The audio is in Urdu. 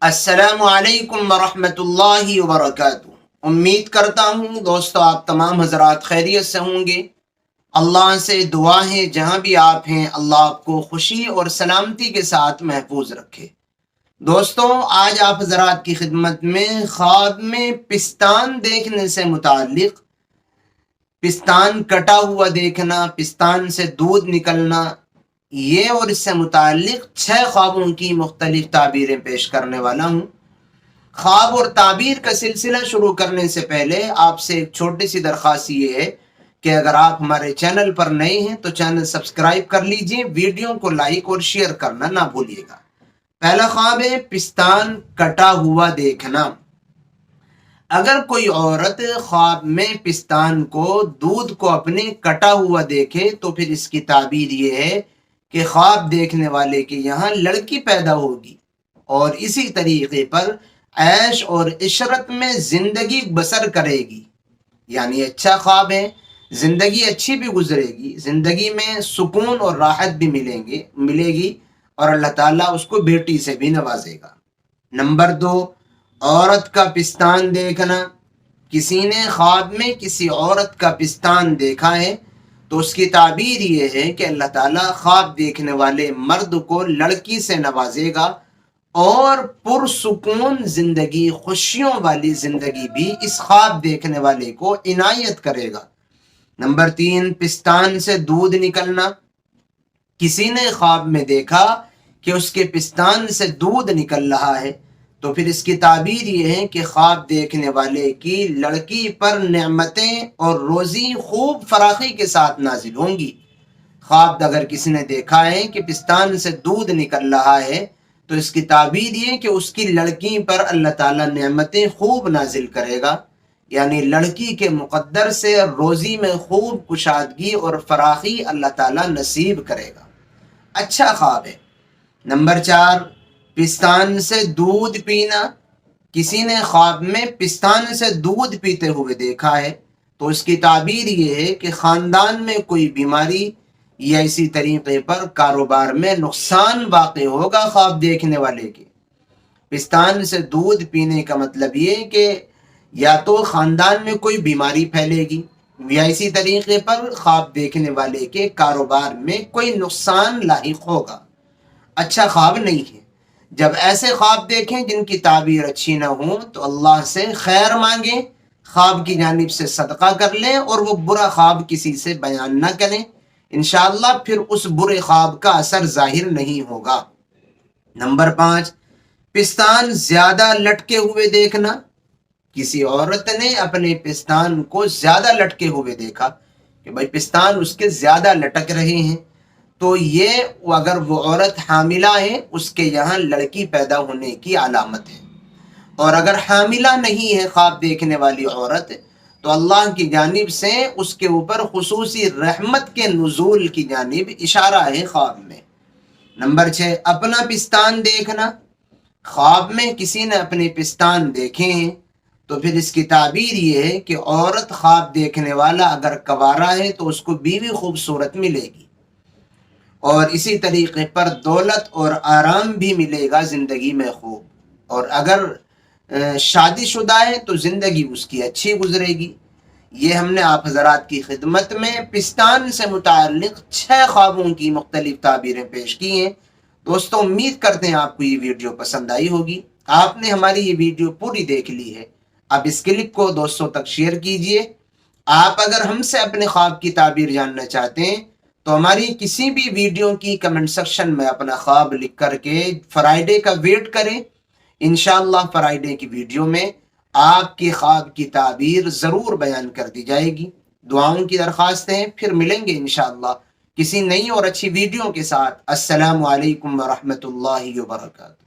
السلام علیکم ورحمۃ اللہ وبرکاتہ۔ امید کرتا ہوں دوستو آپ تمام حضرات خیریت سے ہوں گے۔ اللہ سے دعا ہے جہاں بھی آپ ہیں اللہ آپ کو خوشی اور سلامتی کے ساتھ محفوظ رکھے۔ دوستو آج آپ حضرات کی خدمت میں خواب میں پستان دیکھنے سے متعلق، پستان کٹا ہوا دیکھنا، پستان سے دودھ نکلنا، یہ اور اس سے متعلق 6 خوابوں کی مختلف تعبیریں پیش کرنے والا ہوں۔ خواب اور تعبیر کا سلسلہ شروع کرنے سے پہلے آپ سے ایک چھوٹی سی درخواست یہ ہے کہ اگر آپ ہمارے چینل پر نئے ہیں تو چینل سبسکرائب کر لیجئے، ویڈیو کو لائک اور شیئر کرنا نہ بھولیے گا۔ پہلا خواب ہے پستان کٹا ہوا دیکھنا۔ اگر کوئی عورت خواب میں پستان کو، دودھ کو اپنے کٹا ہوا دیکھے تو پھر اس کی تعبیر یہ ہے کہ خواب دیکھنے والے کے یہاں لڑکی پیدا ہوگی اور اسی طریقے پر عیش اور عشرت میں زندگی بسر کرے گی۔ یعنی اچھا خواب ہے، زندگی اچھی بھی گزرے گی، زندگی میں سکون اور راحت بھی ملے گی اور اللہ تعالیٰ اس کو بیٹی سے بھی نوازے گا۔ نمبر 2، عورت کا پستان دیکھنا۔ کسی نے خواب میں کسی عورت کا پستان دیکھا ہے تو اس کی تعبیر یہ ہے کہ اللہ تعالیٰ خواب دیکھنے والے مرد کو لڑکی سے نوازے گا اور پرسکون زندگی، خوشیوں والی زندگی بھی اس خواب دیکھنے والے کو عنایت کرے گا۔ نمبر 3، پستان سے دودھ نکلنا۔ کسی نے خواب میں دیکھا کہ اس کے پستان سے دودھ نکل رہا ہے تو پھر اس کی تعبیر یہ ہے کہ خواب دیکھنے والے کی لڑکی پر نعمتیں اور روزی خوب فراخی کے ساتھ نازل ہوں گی۔ خواب اگر کسی نے دیکھا ہے کہ پستان سے دودھ نکل رہا ہے تو اس کی تعبیر یہ کہ اس کی لڑکی پر اللہ تعالیٰ نعمتیں خوب نازل کرے گا، یعنی لڑکی کے مقدر سے روزی میں خوب کشادگی اور فراخی اللہ تعالیٰ نصیب کرے گا۔ اچھا خواب ہے۔ نمبر 4، پستان سے دودھ پینا۔ کسی نے خواب میں پستان سے دودھ پیتے ہوئے دیکھا ہے تو اس کی تعبیر یہ ہے کہ خاندان میں کوئی بیماری یا اسی طریقے پر کاروبار میں نقصان واقع ہوگا خواب دیکھنے والے کے۔ پستان سے دودھ پینے کا مطلب یہ کہ یا تو خاندان میں کوئی بیماری پھیلے گی یا اسی طریقے پر خواب دیکھنے والے کے کاروبار میں کوئی نقصان لاحق ہوگا۔ اچھا خواب نہیں ہے۔ جب ایسے خواب دیکھیں جن کی تعبیر اچھی نہ ہو تو اللہ سے خیر مانگیں، خواب کی جانب سے صدقہ کر لیں اور وہ برا خواب کسی سے بیان نہ کریں، انشاءاللہ پھر اس برے خواب کا اثر ظاہر نہیں ہوگا۔ نمبر 5، پستان زیادہ لٹکے ہوئے دیکھنا۔ کسی عورت نے اپنے پستان کو زیادہ لٹکے ہوئے دیکھا کہ بھائی پستان اس کے زیادہ لٹک رہے ہیں تو یہ اگر وہ عورت حاملہ ہے اس کے یہاں لڑکی پیدا ہونے کی علامت ہے، اور اگر حاملہ نہیں ہے خواب دیکھنے والی عورت تو اللہ کی جانب سے اس کے اوپر خصوصی رحمت کے نزول کی جانب اشارہ ہے خواب میں۔ نمبر 6، اپنا پستان دیکھنا۔ خواب میں کسی نے اپنے پستان دیکھے ہیں تو پھر اس کی تعبیر یہ ہے کہ عورت خواب دیکھنے والا اگر کنوارا ہے تو اس کو بیوی خوبصورت ملے گی اور اسی طریقے پر دولت اور آرام بھی ملے گا زندگی میں خوب، اور اگر شادی شدہ ہے تو زندگی اس کی اچھی گزرے گی۔ یہ ہم نے آپ حضرات کی خدمت میں پستان سے متعلق 6 خوابوں کی مختلف تعبیریں پیش کی ہیں۔ دوستو امید کرتے ہیں آپ کو یہ ویڈیو پسند آئی ہوگی۔ آپ نے ہماری یہ ویڈیو پوری دیکھ لی ہے، اب اس کلپ کو دوستوں تک شیئر کیجئے۔ آپ اگر ہم سے اپنے خواب کی تعبیر جاننا چاہتے ہیں تو ہماری کسی بھی ویڈیو کی کمنٹ سیکشن میں اپنا خواب لکھ کر کے فرائیڈے کا ویٹ کریں، انشاءاللہ فرائیڈے کی ویڈیو میں آپ کی خواب کی تعبیر ضرور بیان کر دی جائے گی۔ دعاؤں کی درخواست ہے، پھر ملیں گے انشاءاللہ کسی نئی اور اچھی ویڈیو کے ساتھ۔ السلام علیکم ورحمۃ اللہ وبرکاتہ۔